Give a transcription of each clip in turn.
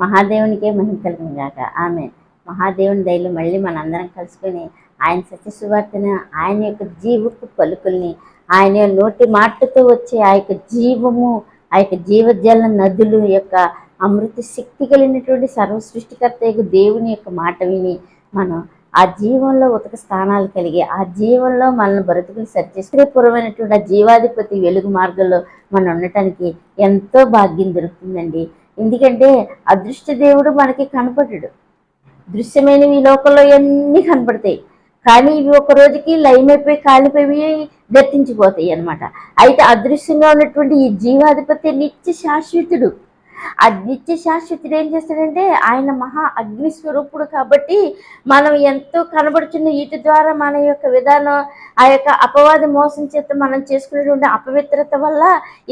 మహాదేవునికే మహిమ కలుగును గాక. ఆమె మహాదేవుని దయలో మళ్ళీ మనందరం కలుసుకొని ఆయన సత్య సువార్తను, ఆయన యొక్క జీవపు పలుకుల్ని, ఆయన నోటి మాటతో వచ్చే ఆ యొక్క జీవము, ఆ యొక్క జీవజల నదులు యొక్క అమృత శక్తి కలిగినటువంటి సర్వ సృష్టికర్త యొక్క దేవుని యొక్క మాట విని మనం ఆ జీవంలో ఉతక స్థానాలు కలిగి ఆ జీవంలో మనల్ని బ్రతుకులు సత్యశ్రీపూర్వమైనటువంటి ఆ జీవాధిపతి వెలుగు మార్గంలో మనం ఉండటానికి ఎంతో భాగ్యం దొరుకుతుందండి. ఎందుకంటే అదృష్ట దేవుడు మనకి కనపడడు. దృశ్యమైనవి ఈ లోకంలో అన్నీ కనపడతాయి, కానీ ఇవి ఒక రోజుకి లయమైపోయి కాలిపోయి గతించిపోతాయి అన్నమాట. అయితే అదృశ్యంగా ఉన్నటువంటి ఈ జీవాధిపతి నిత్య శాశ్వతుడు. ఆ నిత్య శాశ్వతుడు ఏం చేస్తాడంటే ఆయన మహా అగ్నిస్వరూపుడు కాబట్టి మనం ఎంతో కనబడుచున్న వీటి ద్వారా మన యొక్క విధానం, ఆ యొక్క అపవాది మోసం చేత మనం చేసుకునేటువంటి అపవిత్రత వల్ల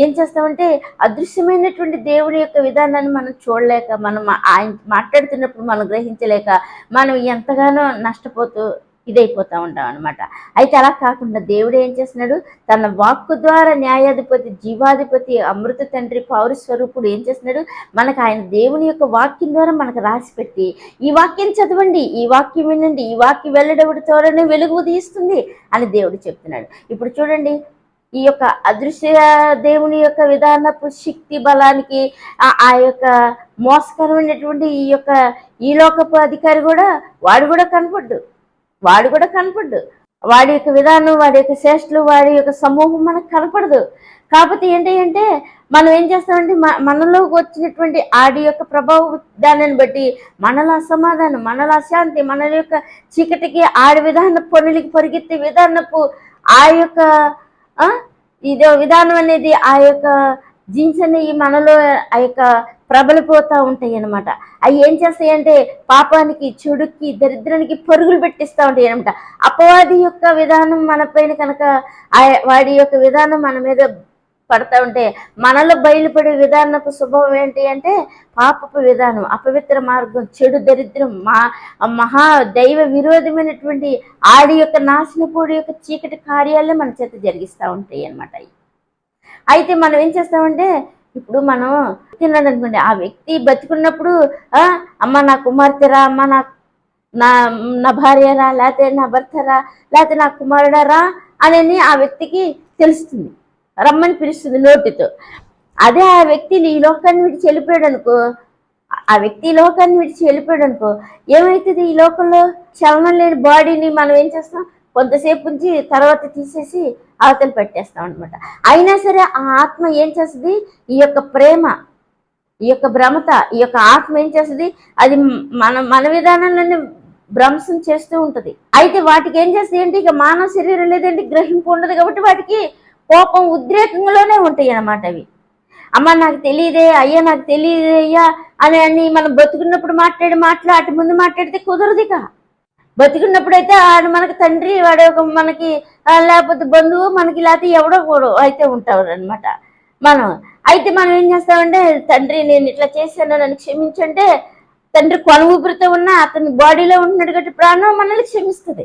ఏం చేస్తామంటే అదృశ్యమైనటువంటి దేవుని యొక్క విధానాన్ని మనం చూడలేక, మనం ఆయన మాట్లాడుతున్నప్పుడు మనం గ్రహించలేక మనం ఎంతగానో నష్టపోతూ ఇదైపోతూ ఉంటాం అనమాట. అయితే అలా కాకుండా దేవుడు ఏం చేస్తున్నాడు, తన వాక్కు ద్వారా న్యాయాధిపతి, జీవాధిపతి, అమృత తండ్రి, పౌర స్వరూపుడు ఏం చేస్తున్నాడు, మనకు ఆయన దేవుని యొక్క వాక్యం ద్వారా మనకు రాసిపెట్టి ఈ వాక్యం చదవండి, ఈ వాక్యం వినండి, ఈ వాక్యం వెల్లడవుడి త్వరనే వెలుగు ఉదయిస్తుంది అని దేవుడు చెప్తున్నాడు. ఇప్పుడు చూడండి, ఈ యొక్క అదృశ్య దేవుని యొక్క విధానపు శక్తి బలానికి ఆ యొక్క మోసకరమైనటువంటి ఈ లోకపు అధికారి కూడా వాడు కూడా కనపడ్డు. వాడి యొక్క విధానం, వాడి యొక్క శ్రేష్ఠులు, వాడి యొక్క సమూహం మనకు కనపడదు. కాకపోతే ఏంటి అంటే మనం ఏం చేస్తామంటే మనలోకి వచ్చినటువంటి ఆడి యొక్క ప్రభావం దానిని బట్టి మనలో అసమాధానం, మనలో అశాంతి, మన యొక్క చీకటికి ఆడి విధాన పనులకి పరిగెత్తే విధానపు ఆ యొక్క ఇదే విధానం అనేది ఆ యొక్క జీన్స్ అనేవి మనలో ఆ యొక్క ప్రబలిపోతూ ఉంటాయి అన్నమాట. అవి ఏం చేస్తాయంటే పాపానికి, చెడుకి, దరిద్రానికి పరుగులు పెట్టిస్తూ ఉంటాయి అనమాట. అపవాది యొక్క విధానం మన పైన కనుక వాడి యొక్క విధానం మన మీద పడతా ఉంటే మనలో బయలుపడే విధానపు స్వభావం ఏంటి అంటే పాపపు విధానం, అపవిత్ర మార్గం, చెడు, దరిద్రం, మహా దైవ విరోధమైనటువంటి ఆడి యొక్క నాశనపూడి యొక్క చీకటి కార్యాలే మన చేత జరిగిస్తూ ఉంటాయి అన్నమాట. అయితే మనం ఏం చేస్తామంటే ఇప్పుడు మనం తిన్నాడు అనుకోండి, ఆ వ్యక్తి బతికున్నప్పుడు అమ్మ నా కుమార్తెరా, అమ్మ నా భార్యరా, లేకపోతే నా భర్తరా, లేకపోతే నా కుమారుడరా అని ఆ వ్యక్తికి తెలుస్తుంది, రమ్మని పిలుస్తుంది నోటితో. అదే ఆ వ్యక్తి ఈ లోకాన్ని విడిచి వెళ్ళిపోయాడు అనుకో, ఏమవుతుంది, ఈ లోకంలో చలనం లేని బాడీని మనం ఏం చేస్తాం, కొంతసేపు ఉంచి తర్వాత తీసేసి అవతల పెట్టేస్తాం అనమాట. అయినా సరే ఆ ఆత్మ ఏం చేస్తుంది, ఈ యొక్క ప్రేమ, ఈ యొక్క భ్రమత, ఈ యొక్క ఆత్మ ఏం చేస్తుంది, అది మన విధానంలోనే భ్రంశం చేస్తూ ఉంటుంది. అయితే వాటికి ఏం చేస్తుంది ఏంటి, ఇక మానవ శరీరం లేదంటే గ్రహింపు ఉండదు కాబట్టి వాటికి కోపం, ఉద్రేకంలోనే ఉంటాయి అన్నమాట. అవి అమ్మ నాకు తెలియదే, అయ్యా నాకు తెలియదే అయ్యా అని మనం బతుకున్నప్పుడు అటు ముందు మాట్లాడితే కుదరదు. ఇక బతికున్నప్పుడు అయితే ఆడు మనకి తండ్రి, వాడు మనకి లేకపోతే బంధువు, మనకి లేకపోతే ఎవడో కూడా అయితే ఉంటారు అనమాట. అయితే మనం ఏం చేస్తామంటే తండ్రి నేను ఇట్లా చేశాను నన్ను క్షమించంటే తండ్రి కొన ఊపిరితో ఉన్నా అతని బాడీలో ఉంటున్నాడు కాబట్టి ప్రాణం మనల్ని క్షమిస్తుంది.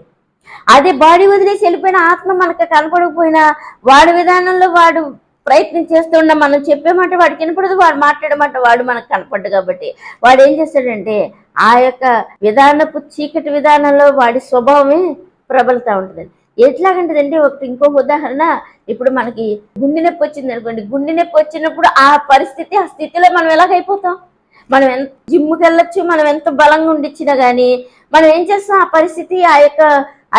అదే బాడీ వదిలేసి వెళ్ళిపోయిన ఆత్మ మనకు కనపడకపోయినా వాడి విధానంలో వాడు ప్రయత్నం చేస్తూ ఉన్నా మనం చెప్పేమాట వాడికి వినపడదు, వాడు మాట్లాడమాట వాడు మనకు కనపడ్డు కాబట్టి వాడు ఏం చేస్తాడంటే ఆ యొక్క విధానపు చీకటి విధానంలో వాడి స్వభావమే ప్రబలుతూ ఉంటుంది. ఎట్లాగంటదంటే ఇంకో ఉదాహరణ, ఇప్పుడు మనకి గుండె నొప్పి వచ్చింది అనుకోండి, గుండె నొప్పి వచ్చినప్పుడు ఆ పరిస్థితి, ఆ స్థితిలో మనం ఎలాగైపోతాం, మనం ఎంత జిమ్కి వెళ్ళొచ్చు, మనం ఎంత బలంగా ఉండిచ్చినా కానీ మనం ఏం చేస్తాం, ఆ పరిస్థితి, ఆ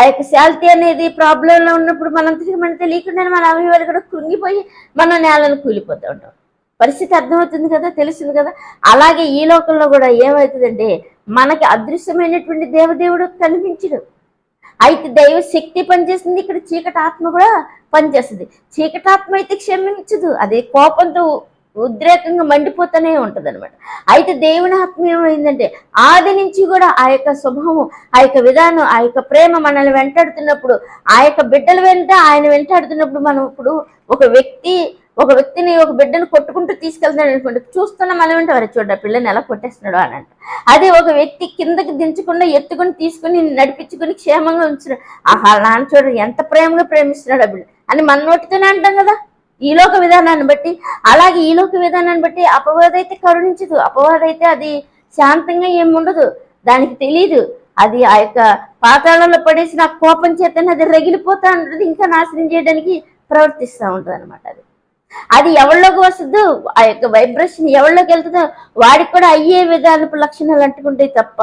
యొక్క శాలిటీ అనేది ప్రాబ్లంలో ఉన్నప్పుడు మనకు తెలియకుండానే మన అవయవాలు కూడా కృంగిపోయి మనం నేలను కూలిపోతూ ఉంటాం. పరిస్థితి అర్థమవుతుంది కదా, తెలుస్తుంది కదా. అలాగే ఈ లోకంలో కూడా ఏమవుతుందంటే మనకి అదృశ్యమైనటువంటి దేవదేవుడు కనిపించడు. అయితే దైవ శక్తి పనిచేస్తుంది, ఇక్కడ చీకటి ఆత్మ కూడా పనిచేస్తుంది. చీకటి ఆత్మ అయితే క్షమించదు, అదే కోపంతో ఉద్రేకంగా మండిపోతూనే ఉంటుంది అనమాట. అయితే దేవుని ఆత్మ ఏమైందంటే ఆది నుంచి కూడా ఆ యొక్క స్వభావం, ఆ యొక్క విధానం, ఆ యొక్క ప్రేమ మనల్ని వెంటాడుతున్నప్పుడు, ఆ యొక్క బిడ్డల వెంట ఆయన వెంటాడుతున్నప్పుడు మనం ఇప్పుడు ఒక వ్యక్తిని ఒక బిడ్డను కొట్టుకుంటూ తీసుకెళ్తున్నాడు అనుకోండి, చూస్తున్నా మనం ఏంటి వారు చూడ పిల్లని ఎలా కొట్టేస్తున్నాడు అని అంట. అదే ఒక వ్యక్తి కిందకి దించకుండా ఎత్తుకొని తీసుకుని నడిపించుకుని క్షేమంగా ఉంచున్నాడు, ఆహా నాన్న చూడ ఎంత ప్రేమగా ప్రేమిస్తున్నాడు ఆ బిడ్డ అని మన నోటితోనే అంటాం కదా. ఈ లోక విధానాన్ని బట్టి. అలాగే ఈ లోక విధానాన్ని బట్టి అపవాది అయితే కరుణించదు, అపవాది అయితే అది శాంతంగా ఏముండదు, దానికి తెలీదు. అది ఆ యొక్క పాతాళంలో పడేసిన కోపం చేతనే అది రగిలిపోతా ఉంటుంది, ఇంకా నాశనం చేయడానికి ప్రవర్తిస్తూ ఉంటుంది అనమాట. అది ఎవరిలోకి వస్తుందో, ఆ యొక్క వైబ్రేషన్ ఎవరిలోకి వెళ్తుందో వాడికి కూడా అయ్యే విధానపు లక్షణాలు అంటుకుంటాయి తప్ప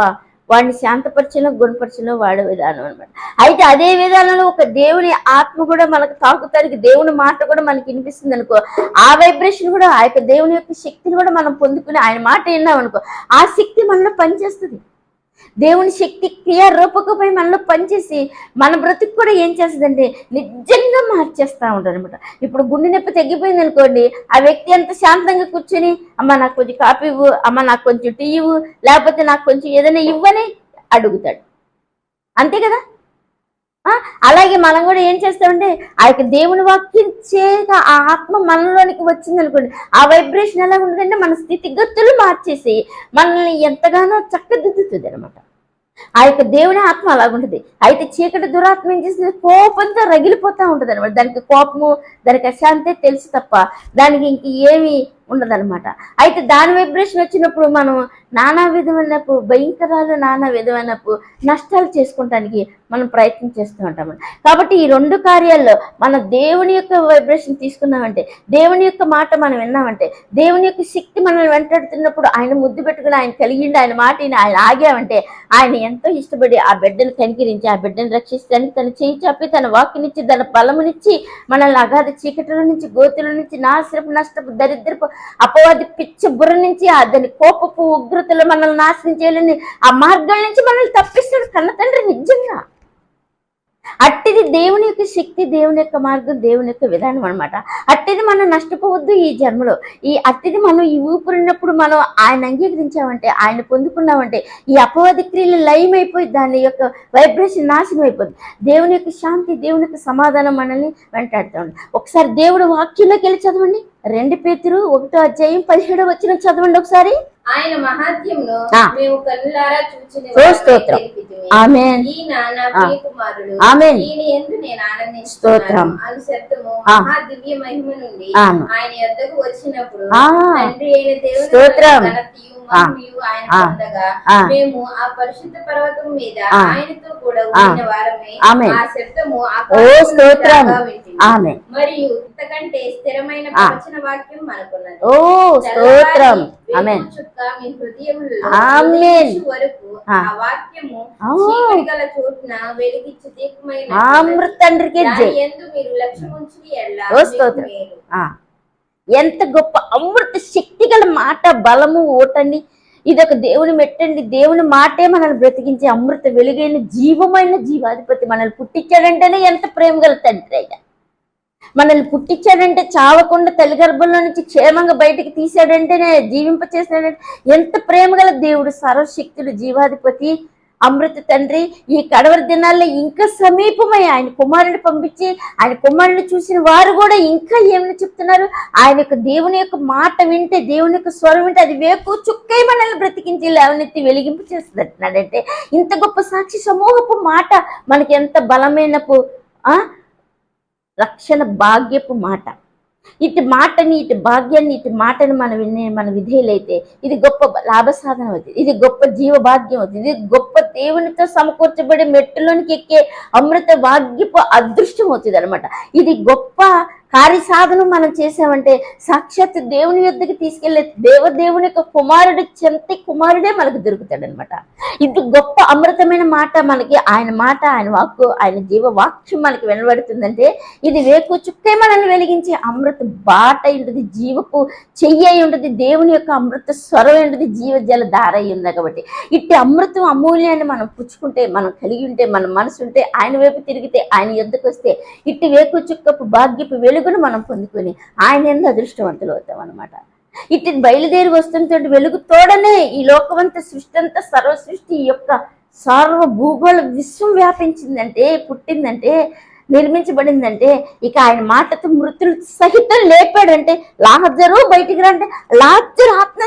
వాడిని శాంతపరచడం గుణపరచడం వాడే విధానం అనమాట. అయితే అదే విధానంలో ఒక దేవుని ఆత్మ కూడా మనకు తాకుతానికి, దేవుని మాట కూడా మనకి వినిపిస్తుంది అనుకో, ఆ వైబ్రేషన్ కూడా ఆ యొక్క దేవుని యొక్క శక్తిని కూడా మనం పొందుకుని ఆయన మాట విన్నాం అనుకో, ఆ శక్తి మనలో పనిచేస్తుంది. దేవుని శక్తి క్రియారూపకమై మనలో పనిచేసి మన బ్రతుకు కూడా ఏం చేస్తుందంటే నిజంగా మార్చేస్తూ ఉంటుంది అనమాట. ఇప్పుడు గుండె నొప్పి తగ్గిపోయింది అనుకోండి, ఆ వ్యక్తి ఎంత శాంతంగా కూర్చొని అమ్మ నాకు కొంచెం కాఫీ ఇవ్వు, అమ్మ నాకు కొంచెం టీ ఇవ్వు, లేకపోతే నాకు కొంచెం ఏదైనా ఇవ్వని అడుగుతాడు, అంతే కదా. అలాగే మనం కూడా ఏం చేస్తామంటే ఆ యొక్క దేవుని వాక్యం చేత ఆ ఆత్మ మనలోనికి వచ్చింది అనుకోండి, ఆ వైబ్రేషన్ ఎలా ఉండదంటే మన స్థితిగతులు మార్చేసి మనల్ని ఎంతగానో చక్కదిద్దుతుంది అనమాట. ఆ యొక్క దేవుని ఆత్మ అలాగుంటుంది. అయితే చీకటి దురాత్మ ఏం చేస్తుంది, కోపంతో రగిలిపోతూ ఉంటుంది అనమాట. దానికి కోపము, దానికి అశాంతే తెలుసు తప్ప దానికి ఇంక ఏమి ఉండదన్నమాట. అయితే దాని వైబ్రేషన్ వచ్చినప్పుడు మనం నానా విధమైనపు భయంకరాలు, నానా విధమైనపు నష్టాలు చేసుకోవటానికి మనం ప్రయత్నం చేస్తూ ఉంటాం. కాబట్టి ఈ రెండు కార్యాల్లో మన దేవుని యొక్క వైబ్రేషన్ తీసుకున్నామంటే, దేవుని యొక్క మాట మనం విన్నామంటే, దేవుని యొక్క శక్తి మనల్ని వెంటాడుతున్నప్పుడు ఆయన ముద్దు పెట్టుకుని ఆయన కలిగిండి ఆయన మాటని ఆయన ఆగామంటే, ఆయన ఎంతో ఇష్టపడి ఆ బిడ్డను కనికరించి ఆ బిడ్డను రక్షిస్తానికి తన చేయి చాపి తన వాక్యనిచ్చి తన బలమునిచ్చి మనల్ని అగాధ చీకటిలో నుంచి, గోతుల నుంచి, నాశనపు, నష్టపు, దరిద్రపు, అపవాది పిచ్చ బుర్ర నుంచి, దాని కోపపు ఉగ్రతలు మనల్ని నాశనం చేయాలని ఆ మార్గాల నుంచి మనల్ని తప్పిస్తాడు కన్న తండ్రి. నిజంగా అట్టిది దేవుని యొక్క శక్తి, దేవుని యొక్క మార్గం, దేవుని యొక్క విధానం అనమాట. అట్టిది మనం నష్టపోవద్దు ఈ జన్మలో. అట్టిది మనం ఈ ఊపిరినప్పుడు మనం ఆయన అంగీకరించామంటే, ఆయన పొందుకున్నామంటే ఈ అపవాది క్రియలు లయమైపోయి దాని యొక్క వైబ్రేషన్ నాశనం అయిపోద్ది. దేవుని యొక్క శాంతి, దేవుని యొక్క సమాధానం మనల్ని వెంటాడుతూ ఉంది. ఒకసారి దేవుడు వాక్యంలోకి వెళ్ళి చదవండి, 2 పేతురు 1:17 చదవండి ఒకసారి. ఆయన మహాత్యమును మేము కన్నులారా చూచిన స్తోత్రం. ఆమేన్. ఈయన నా ప్రియ కుమారుడు, ఆమేన్. ఈయన యందు నేను ఆనందిస్తున్నాను అను శబ్దము మహా దివ్య మహిమ నుండి ఆయన యొద్దకు వచ్చినప్పుడు తండ్రి అయిన దేవుని ఘనతయు మహిమయు ఆయన పొందగా మేము ఆ పరిశుద్ధ పర్వతం మీద ఆయనతో కూడా ఉండిన వారమే ఆ శబ్దము మరియు ఇంతకంటే స్థిరమైన ప్రవచన వాక్యం మనకున్నది. మీ హృదయములలో వరకు ఆ వాక్యము చీకటి గల చోటున వెలిగించి దీపమైన యందు మీరు లక్ష్యముంచి ఎంత గొప్ప అమృత శక్తి గల మాట, బలము, ఓటండి. ఇది ఒక దేవుని మెట్టండి. దేవుని మాటే మనల్ని బ్రతికించే అమృత వెలుగైన జీవమైన జీవాధిపతి. మనల్ని పుట్టించాడంటేనే ఎంత ప్రేమ గల తండ్రి అయ్యా. మనల్ని పుట్టించాడంటే, చావకుండా తల్లి గర్భంలో నుంచి క్షేమంగా బయటికి తీసాడంటేనే, జీవింప చేసాడంటే ఎంత ప్రేమ గల దేవుడు, సర్వశక్తుడు, జీవాధిపతి, అమృత తండ్రి. ఈ కడవరి దినాల్లో ఇంకా సమీపమై ఆయన కుమారుని పంపించి ఆయన కుమారుని చూసిన వారు కూడా ఇంకా ఏమని చెప్తున్నారు, ఆయన యొక్క దేవుని యొక్క మాట వింటే, దేవుని యొక్క స్వరం వింటే అది వేకు చుక్కై మనల్ని బ్రతికించి లేవనెత్తి వెలిగింపు చేస్తుంది అంటున్నాడంటే, ఇంత గొప్ప సాక్షి సమూహపు మాట మనకి ఎంత బలమైనపు రక్షణ భాగ్యపు మాట. ఇటు మాటని, ఇటు భాగ్యాన్ని, ఇటు మాటని మన విధేయులైతే ఇది గొప్ప లాభ సాధన అవుతుంది, ఇది గొప్ప జీవ భాగ్యం అవుతుంది, ఇది గొప్ప దేవునితో సమకూర్చబడే మెట్టులోనికి ఎక్కే అమృత భాగ్యపు అదృష్టం అవుతుంది అనమాట. ఇది గొప్ప కార్యసాధనం మనం చేసామంటే సాక్షాత్ దేవుని యొద్దకు తీసుకెళ్లే దేవుని యొక్క కుమారుడు చెంత కుమారుడే మనకు దొరుకుతాడు అనమాట. ఇది గొప్ప అమృతమైన మాట. మనకి ఆయన మాట, ఆయన వాక్కు, ఆయన జీవ వాక్యం మనకి వెనబడుతుందంటే ఇది వేకు చుక్కే మనల్ని వెలిగించే అమృత బాట ఉంటుంది, జీవపు చెయ్యి అయి ఉంటుంది, దేవుని యొక్క అమృత స్వరం ఉంటుంది, జీవజల ధార అయి ఉంది. కాబట్టి ఇట్టి అమృతం అమూల్యాన్ని మనం పుచ్చుకుంటే, మనం కలిగి ఉంటే, మన మనసు ఉంటే, ఆయన వైపు తిరిగితే, ఆయన యొద్దకు వస్తే ఇట్టి వేకు చుక్కపు భాగ్యపు వెలుగును మనం పొందుకొని ఆయన ఎంత అదృష్టవంతులు అవుతాం అనమాట. ఇటు బయలుదేరి వస్తుంటే వెలుగు తోడనే ఈ లోకమంతా, సృష్టి అంతా, సర్వ సృష్టి యొక్క సర్వ భూగోళ విశ్వం వ్యాపించిందంటే, పుట్టిందంటే, నిర్మించబడిందంటే, ఇక ఆయన మాటతో మృతులు సహితం లేపాడంటే, లాజరు బయటికి రంటే లాజరు ఆత్మ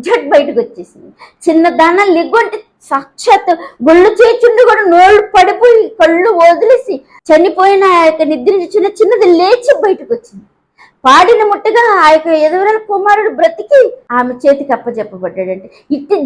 జడ్ బయటకు వచ్చేసింది. చిన్న దాన లెగ్గు అంటే సాక్షాత్ గుళ్ళు చేచుండి కూడా నోళ్ళు పడిపోయి కళ్ళు వదిలేసి చనిపోయిన ఆ యొక్క నిద్రించిన చిన్నది లేచి బయటకు వచ్చింది. పాడిన ముట్టగా ఆ యొక్క ఎదురుల కుమారుడు బ్రతికి ఆమె చేతికి అప్పచెప్పబడ్డాడంటే ఇట్టి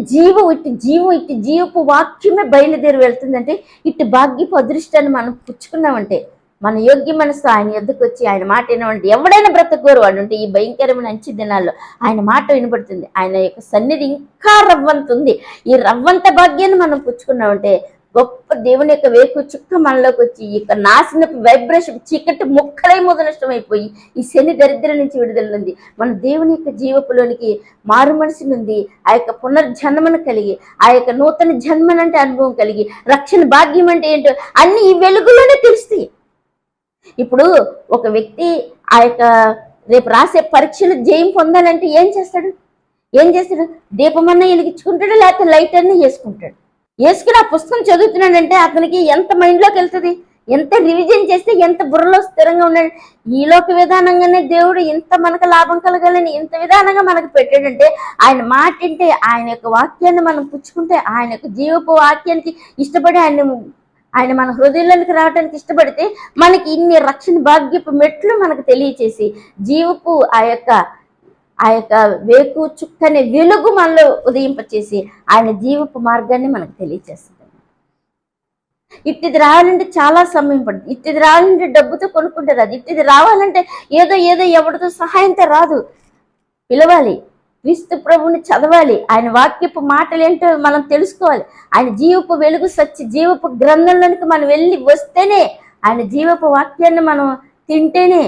జీవపు వాక్యమే బయలుదేరి వెళ్తుందంటే ఇట్టి భాగ్యపు అదృష్టాన్ని మనం పుచ్చుకున్నామంటే మన యోగ్య మనసు ఆయన ఎద్దుకు వచ్చి ఆయన మాట వినవంటే ఎవడైనా బ్రతకూరు వాడు ఉంటే ఈ భయంకరమైన అంచె దినాల్లో ఆయన మాట వినబడుతుంది. ఆయన యొక్క సన్నిధి ఇంకా రవ్వంత ఉంది. ఈ రవ్వంత భాగ్యాన్ని మనం పుచ్చుకున్నామంటే గొప్ప దేవుని యొక్క వేకు చుక్క మనలోకి వచ్చి ఈ యొక్క నాశనపు వైబ్రేషన్ చీకటి ముక్కలై నష్టమైపోయి ఈ శని దరిద్రం నుంచి విడుదల ఉంది. మన దేవుని యొక్క జీవపులోనికి మారు మనసు నుండి ఆ యొక్క పునర్జన్మను కలిగి ఆ యొక్క నూతన జన్మనంటే అనుభవం కలిగి రక్షణ భాగ్యం అంటే ఏంటో అన్ని ఈ వెలుగులోనే తెలుస్తాయి. ఇప్పుడు ఒక వ్యక్తి ఆ యొక్క రేపు రాసే పరీక్షలు జయం పొందాలంటే ఏం చేస్తాడు? దీపమన్నా వెలిగించుకుంటాడు, లేకపోతే లైట్ అన్నీ వేసుకుంటాడు. వేసుకుని ఆ పుస్తకం చదువుతున్నాడంటే అతనికి ఎంత మైండ్లోకి వెళ్తుంది, ఎంత రివిజన్ చేస్తే ఎంత బుర్రలో స్థిరంగా ఉన్నాడు. ఈ లోక విధానంగానే దేవుడు ఇంత మనకు లాభం కలగాలని ఇంత విధానంగా మనకు పెట్టాడంటే ఆయన మాట వింటే ఆయన యొక్క వాక్యాన్ని మనం పుచ్చుకుంటే ఆయన యొక్క జీవపు వాక్యానికి ఇష్టపడి ఆయన మన హృదయంలోనికి రావడానికి ఇష్టపడితే మనకి ఇన్ని రక్షణ భాగ్యపు మెట్లు మనకు తెలియచేసి జీవపు ఆ యొక్క వేకు చుక్కనే వెలుగు మనలో ఉదయింపచేసి ఆయన జీవపు మార్గాన్ని మనకు తెలియచేస్తుంది. ఇట్టిది రావాలంటే చాలా సమయం పడుతుంది. ఇట్టిది రావాలంటే డబ్బుతో కొనుక్కుంటే రాదు. ఇట్టిది రావాలంటే ఏదో ఎవరితో సహాయంతో రాదు. పిలవాలి, క్రీస్తు ప్రభువుని చదవాలి, ఆయన వాక్యపు మాటలు ఏంటో మనం తెలుసుకోవాలి. ఆయన జీవపు వెలుగు జీవపు గ్రంథంలోనికి మనం వెళ్ళి వస్తేనే ఆయన జీవపు వాక్యాన్ని మనం తింటేనే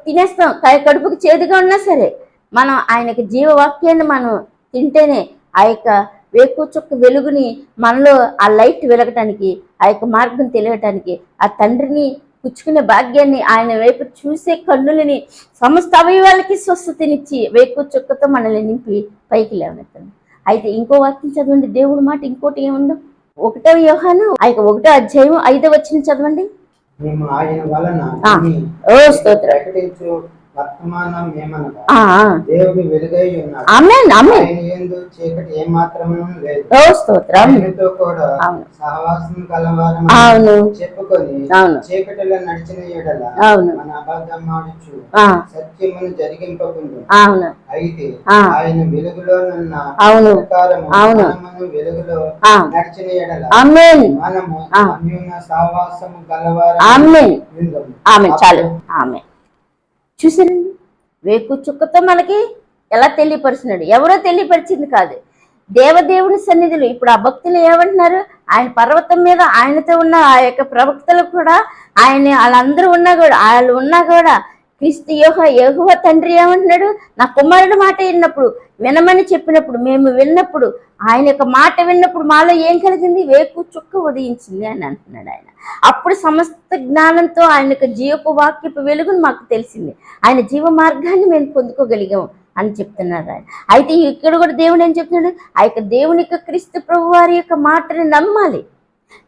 తినేస్తాం. కడుపుకి చేదుగా ఉన్నా సరే మనం ఆయనకి జీవవాక్యాన్ని మనం తింటేనే ఆ యొక్క వేకు చుక్క వెలుగుని మనలో ఆ లైట్ వెలగటానికి ఆ యొక్క మార్గం తెలియటానికి ఆ తండ్రిని పుచ్చుకునే భాగ్యాన్ని ఆయన వైపు చూసే కన్నులని సమస్త అవయవాలకి స్వస్థతనిచ్చి వేకు చుక్కతో మనల్ని నింపి పైకి లేవనెత్తాను. అయితే ఇంకో వాక్యం చదవండి, దేవుడి మాట ఇంకోటి ఏముందో 1వ యోహాను 1వ అధ్యాయం 5వ వచనం చదవండి. మేము ఆయన వలన ప్రకటించు వర్తమానం ఏమనగా దేవుడు వెలుగై ఉన్నాడు. ఆమేన్ ఆమేన్. ఆయన యందు చీకటి ఏమాత్రమూ లేదు. స్తోత్రం. ఆయనతో కూడా సహవాసం కలవారం చెప్పుకొని చీకటిలో నడిచిన యెడల మన అబద్ధమాడుచు సత్యమును జరిగింపకుండు. అయితే ఆయన వెలుగులోనున్న ప్రకారము మనము వెలుగులో నడిచిన యెడల మనము అన్యోన్య సహవాసము కలవారం. ఆమేన్. చాలు. ఆమేన్. చూసారండి, వేకు చుక్కతో మనకి ఎలా తెలియపరుస్తున్నాడు. ఎవరో తెలియపరిచింది కాదు, దేవదేవుని సన్నిధిలో. ఇప్పుడు ఆ భక్తులు ఏమంటున్నారు, ఆయన పర్వతం మీద ఆయనతో ఉన్న ఆ యొక్క ప్రవక్తలు కూడా వాళ్ళందరూ ఉన్నా కూడా క్రీస్తు యెహోవ తండ్రి ఏమంటున్నాడు, నా కుమారుడు మాట వినమని చెప్పినప్పుడు మేము విన్నప్పుడు ఆయన యొక్క మాట విన్నప్పుడు మాలో ఏం కలిగింది, వేకు చుక్క ఉదయించింది అని అంటున్నాడు ఆయన. అప్పుడు సమస్త జ్ఞానంతో ఆయన యొక్క జీవపు వాక్యపు వెలుగును మాకు తెలిసింది, ఆయన జీవ మార్గాన్ని మేము పొందుకోగలిగాం అని చెప్తున్నారు ఆయన. అయితే ఇక్కడ కూడా దేవుడు ఏం చెప్తున్నాడు, ఆ యొక్క దేవుని యొక్క క్రీస్తు ప్రభు వారి యొక్క మాటని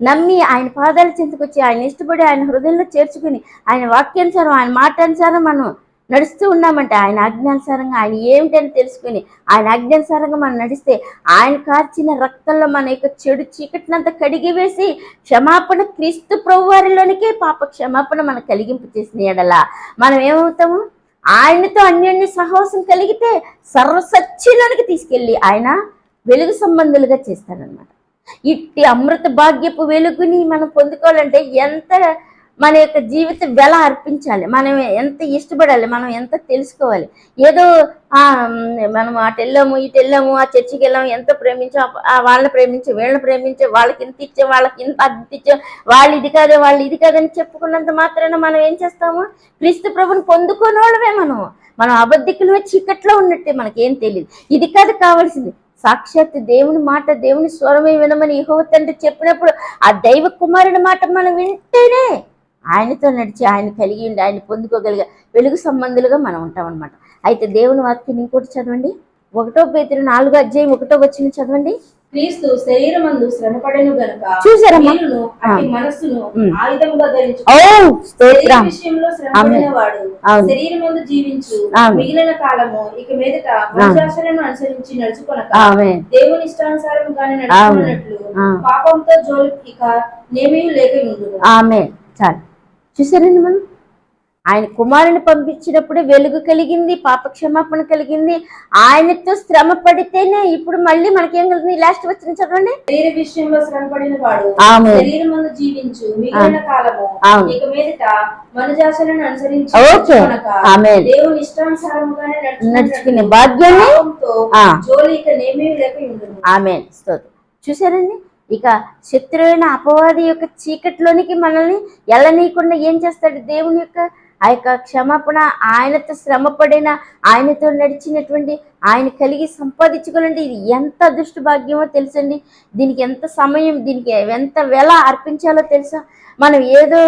నమ్మి ఆయన పాదాల చెంతకొచ్చి ఆయన ఇష్టపడి ఆయన హృదయంలో చేర్చుకుని ఆయన వాక్యానుసారం ఆయన మాటానుసారం మనం నడుస్తూ ఉన్నామంటే ఆయన ఆజ్ఞానుసారంగా ఆయన ఏమిటని తెలుసుకుని ఆయన ఆజ్ఞానుసారంగా మనం నడిస్తే ఆయన కార్చిన రక్తంలో మన యొక్క చెడు చీకటినంతా కడిగి వేసి క్షమాపణ క్రీస్తు ప్రభు వారిలోనికే పాప క్షమాపణ మనం కలిగింపు చేసిన యెడల మనం ఏమవుతాము, ఆయనతో అన్యోన్య సహవాసం కలిగితే సర్వసత్యంలోనికి తీసుకెళ్ళి ఆయన వెలుగు సంబంధులుగా చేస్తాడనమాట. ఇట్టి అమృత భాగ్యపు వెలుగుని మనం పొందుకోవాలంటే ఎంత మన యొక్క జీవిత వెల అర్పించాలి, మనం ఎంత ఇష్టపడాలి, మనం ఎంత తెలుసుకోవాలి. ఏదో మనం అటు వెళ్ళాము ఇటు వెళ్ళాము ఆ చర్చికి వెళ్ళాము ఎంతో ప్రేమించాం, వాళ్ళని ప్రేమించి వీళ్ళని ప్రేమించి వాళ్ళకి ఇంత ఇచ్చే వాళ్ళకి ఇంత అంత ఇచ్చే వాళ్ళు ఇది కాదని చెప్పుకున్నంత మాత్రాన మనం ఏం చేస్తాము, క్రీస్తు ప్రభుని పొందుకునే వాళ్ళమే మనం అబద్ధికులమే చీకట్లో ఉన్నట్టే మనకేం తెలియదు. ఇది కాదు కావాల్సింది, సాక్షాత్ దేవుని మాట దేవుని స్వరమే వినమని యెహోవా తండ్రి చెప్పినప్పుడు ఆ దైవ కుమారుని మాట మనం వింటేనే ఆయనతో నడిచి ఆయన కలిగి ఉండి ఆయన పొందుకోగలిగే వెలుగు సంబంధులుగా మనం ఉంటాం అనమాట. అయితే దేవుని వాక్యం ఇంకోటి చదవండి, 1 పేతురు 4వ అధ్యాయం 1వ వచనం చదవండి. క్రీస్తు శరీరమందు శ్రమపడెను గనుక చూసారమ్మా? మీరును అట్టి మనస్సును ఆయుధముగా ఓ ధరించుకోవాలి. శరీర స్తోత్రం. విషయంలో శ్రమపడిన వాడు అవును. శరీరమందు జీవించు అవును. మిగిలిన కాలము ఇక మీదట మనుషాసనను అనుసరించి నడుచుకొనక ఆమేన్. దేవుని ఇష్టానుసారముగానే నడుచుకున్నట్లు పాపంతో జోలికి ఇక నేమీ లేక ఉండును. ఆమేన్. చాలు. చూసారండి, మనం ఆయన కుమారుని పంపించినప్పుడు వెలుగు కలిగింది, పాప క్షమాపణ కలిగింది. ఆయనతో శ్రమ పడితేనే ఇప్పుడు మళ్ళీ మనకేం కలిగింది? లాస్ట్ వచ్చిన చదవండి. శరీర విషయంలో శ్రమపడిన వాడు ఆమేన్. శరీరమందు జీవించు మిగిలిన కాలము అవును. ఇక మీదట మనుజాసనను అనుసరించి ఓకే. నడుచుకొనక ఆమేన్. దేవుని ఇష్టానుసారముగానే నడుచుకునే నడుచుకున్నట్లు భాగ్యాన్ని పాపంతో జోలి ఇక నేమీ లేక ఉండును. ఆమేన్. స్తోత్రం. చూసారండి, ఇక శత్రువైన అపవాది యొక్క చీకట్లోనికి మనల్ని ఎల్లనీయకుండా ఏం చేస్తాడు? దేవుని యొక్క ఆ యొక్క క్షమాపణ, ఆయనతో శ్రమపడిన, ఆయనతో నడిచినటువంటి, ఆయన కలిగి సంపాదించుకోవాలంటే ఇది ఎంత అదృష్ట భాగ్యమో తెలుసండి. దీనికి ఎంత సమయం, దీనికి ఎంత వెల అర్పించాలో తెలుసా? మనం ఏదో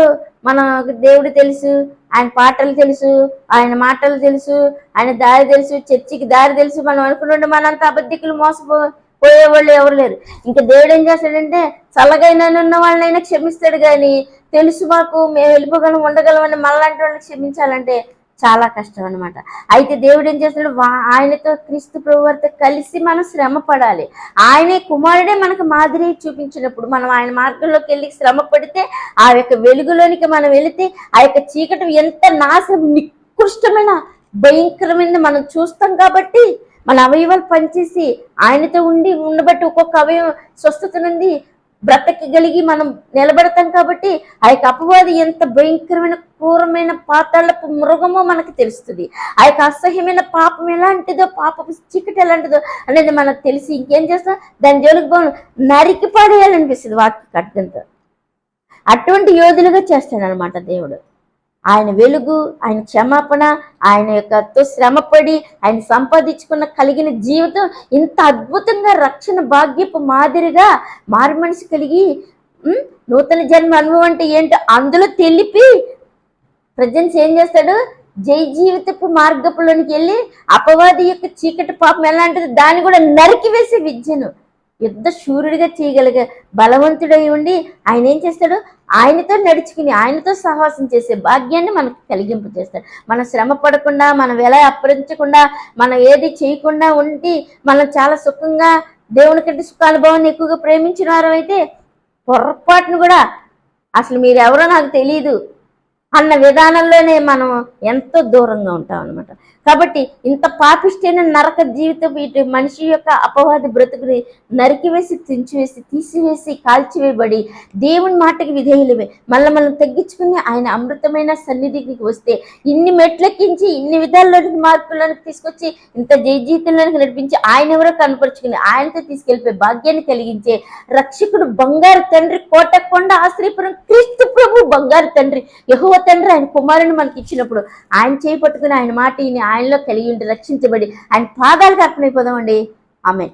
మన దేవుడు తెలుసు, ఆయన పాటలు తెలుసు, ఆయన మాటలు తెలుసు, ఆయన దారి తెలుసు, చర్చికి దారి తెలుసు మనం అనుకుంటుంటే మనంత అబద్ధికులు పోయేవాళ్ళు ఎవరు లేరు. ఇంకా దేవుడు ఏం చేస్తాడంటే చల్లగైనా ఉన్న వాళ్ళనైనా క్షమిస్తాడు, కానీ తెలుసు మాకు మేము వెళ్ళిపోగలం ఉండగలమని మళ్ళంటి వాళ్ళని క్షమించాలంటే చాలా కష్టం అనమాట. అయితే దేవుడు ఏం చేస్తాడు? ఆయనతో క్రీస్తు ప్రభువారితో కలిసి మనం శ్రమ పడాలి. ఆయనే కుమారుడే మనకు మాదిరి చూపించినప్పుడు మనం ఆయన మార్గంలోకి వెళ్ళి శ్రమ పడితే ఆ యొక్క వెలుగులోనికి మనం వెళితే ఆ యొక్క చీకటి ఎంత నాశనం, నికృష్టమైన, భయంకరమైన మనం చూస్తాం. కాబట్టి మన అవయవాలు పనిచేసి ఆయనతో ఉండబట్టి ఒక్కొక్క అవయవం స్వస్థత నుండి బ్రతకగలిగి మనం నిలబడతాం. కాబట్టి ఆ యొక్క అపవాది ఎంత భయంకరమైన క్రూరమైన పాతాళపు మృగమో మనకు తెలుస్తుంది. ఆ యొక్క అసహ్యమైన పాపం ఎలాంటిదో, పాపపు చీకటి ఎలాంటిదో అనేది మనకు తెలిసి ఇంకేం చేస్తాం? దాని జోలికి పోను, నరికి పడేయాలనిపిస్తుంది వాటికి కట్టంతో. అటువంటి యోధులుగా చేస్తాడనమాట దేవుడు. ఆయన వెలుగు, ఆయన క్షమాపణ, ఆయన యొక్క శ్రమపడి ఆయన సంపాదించుకున్న కలిగిన జీవితం ఇంత అద్భుతంగా రక్షణ భాగ్యపు మాదిరిగా మారు మనిషి కలిగి నూతన జన్మ అనుభవం అంటే ఏంటో అందులో తెలిపి ప్రజెన్స్ ఏం చేస్తాడు? జై జీవితపు మార్గపులోనికి వెళ్ళి అపవాది యొక్క చీకటి పాపం ఎలాంటిది దాన్ని కూడా నరికి వేసే విద్యను యుద్ధ శూరుడిగా చేయగలిగే బలవంతుడై ఉండి ఆయన ఏం చేస్తాడు? ఆయనతో నడుచుకుని ఆయనతో సహవాసం చేసే భాగ్యాన్ని మనకు కలిగింపు చేస్తాడు. మనం శ్రమ పడకుండా, మనం ఎలా అప్పరించకుండా, మనం ఏది చేయకుండా ఉండి మనం చాలా సుఖంగా దేవుని కంటే సుఖానుభవాన్ని ఎక్కువగా ప్రేమించిన వారు అయితే పొరపాటును కూడా అసలు మీరెవరో నాకు తెలియదు అన్న విధానంలోనే మనం ఎంతో దూరంగా ఉంటాం అనమాట. కాబట్టి ఇంత పాపిష్టైన నరక జీవితం ఇటు మనిషి యొక్క అపవాది బ్రతుకుని నరికివేసి, తుంచివేసి, తీసివేసి, కాల్చివేయబడి దేవుని మాటకి విధేయులమే మళ్ళీ మనం తగ్గించుకుని ఆయన అమృతమైన సన్నిధికి వస్తే ఇన్ని మెట్లెక్కించి ఇన్ని విధాల్లోనికి మార్పులను తీసుకొచ్చి ఇంత జీవితంలోనికి నడిపించి ఆయన ఎవరో కనపరుచుకుని ఆయనతో తీసుకెళ్ళిపోయే భాగ్యాన్ని కలిగించే రక్షకుడు బంగారు తండ్రి, కోట కొండ ఆశ్రయపురం క్రీస్తు ప్రభు బంగారు తండ్రి, యెహోవా తండ్రి ఆయన కుమారుని మనకి ఇచ్చినప్పుడు ఆయన చేయి పట్టుకుని ఆయన మాట ఆయనలో కలిగి ఉండి రక్షించబడి ఆయన పాదాలకు అర్పణైపోదామండి. ఆమేన్.